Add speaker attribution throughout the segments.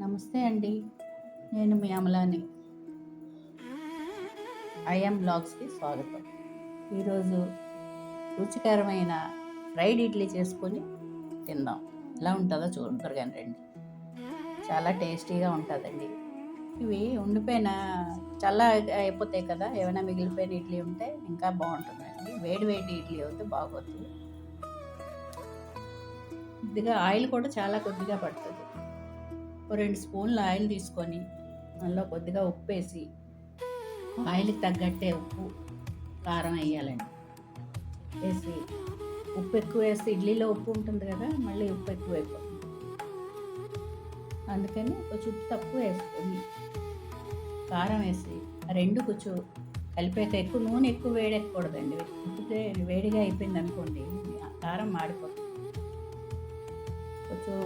Speaker 1: నమస్తే అండి. నేను మీ అమలాని. ఐఎమ్ బ్లాగ్స్కి స్వాగతం. ఈరోజు రుచికరమైన ఫ్రైడ్ ఇడ్లీ చేసుకొని తిందాం. ఎలా ఉంటుందో చూద్దరు కానీ రండి. చాలా టేస్టీగా ఉంటుందండి. ఇవి ఉండిపోయిన చల్ల అయిపోతాయి కదా, ఏమైనా మిగిలిపోయిన ఇడ్లీ ఉంటే ఇంకా బాగుంటుందండి. వేడి వేడి ఇడ్లీ అయితే బాగోదు. కొద్దిగా ఆయిల్ కూడా చాలా కొద్దిగా పడుతుంది. 2 స్పూన్లు ఆయిల్ తీసుకొని అందులో కొద్దిగా ఉప్పు వేసి, ఆయిల్కి తగ్గట్టే ఉప్పు కారం వేయాలండి. వేసి ఉప్పు ఎక్కువ వేస్తే ఇడ్లీలో ఉప్పు ఉంటుంది కదా, మళ్ళీ ఉప్పు ఎక్కువ అయిపోతుంది. అందుకని కొంచెం ఉప్పు తక్కువ వేసుకొని కారం వేసి రెండు కొంచెం కలిపాక ఎక్కువ నూనె ఎక్కువ వేడెక్కకూడదండి. ఉప్పితే వేడిగా అయిపోయింది అనుకోండి, కారం మాడిపోతుంది. కొంచెం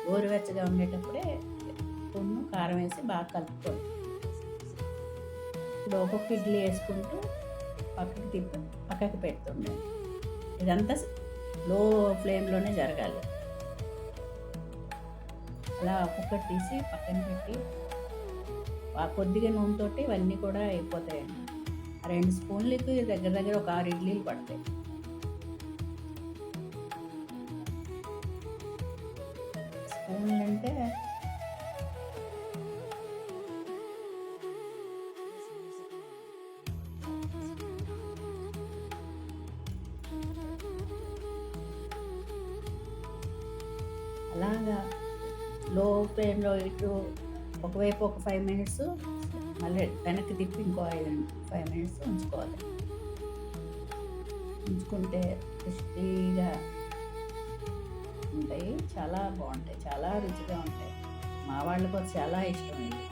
Speaker 1: గోరువెచ్చగా ఉండేటప్పుడే ఉప్పును కారం వేసి బాగా కలుపుకోవాలి. ఇప్పుడు ఒక్కొక్క ఇడ్లీ వేసుకుంటూ పక్కకి పెడుతుండే. ఇదంతా లో ఫ్లేమ్లోనే జరగాలి. అలా ఒక్కొక్కటి తీసి పక్కన పెట్టి కొద్దిగా నూనెతోటి ఇవన్నీ కూడా అయిపోతాయండి. 2 స్పూన్లకి దగ్గర దగ్గర ఒక 6 ఇడ్లీలు పడతాయి. స్పూన్లు అంటే అలాగా లో ఫ్లేమ్లో ఇటు ఒకవైపు ఒక 5 మినిట్స్, మళ్ళీ వెనక్కి తిప్పి ఇంకో 5 మినిట్స్ ఉంచుకోవాలి. ఉంచుకుంటే క్రిస్పీగా ఉంటాయి, చాలా బాగుంటాయి, చాలా రుచిగా ఉంటాయి. మా వాళ్ళకి వచ్చి చాలా ఇష్టం ఇది.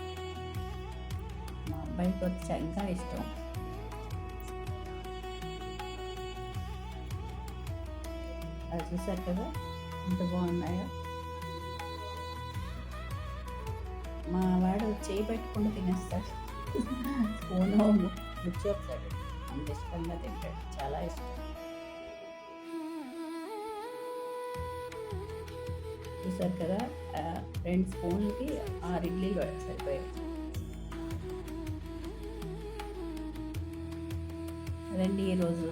Speaker 1: మా అబ్బాయికి వచ్చి ఇంకా ఇష్టం. అది చూసారు కదా ఎంత బాగున్నాయో. మా వాడు చేయి పెట్టుకుంటూ తినేస్తాడు. స్పూను ముచ్చోపుతాడు, అంత ఇష్టంగా తింటాడు, చాలా ఇష్టం. చూసారు కదా, 2 స్పూన్లకి 6 ఇడ్లీలు సరిపోయాయి. రండి ఈరోజు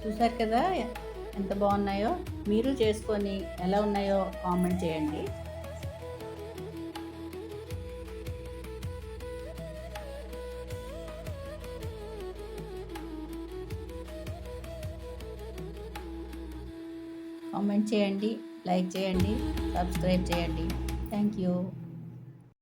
Speaker 1: చూసారు కదా ఎంత బాగున్నాయో. మీరు చేసుకొని ఎలా ఉన్నాయో కామెంట్ చేయండి. కామెంట్ చేయండి, లైక్ చేయండి, సబ్స్క్రైబ్ చేయండి. Thank you.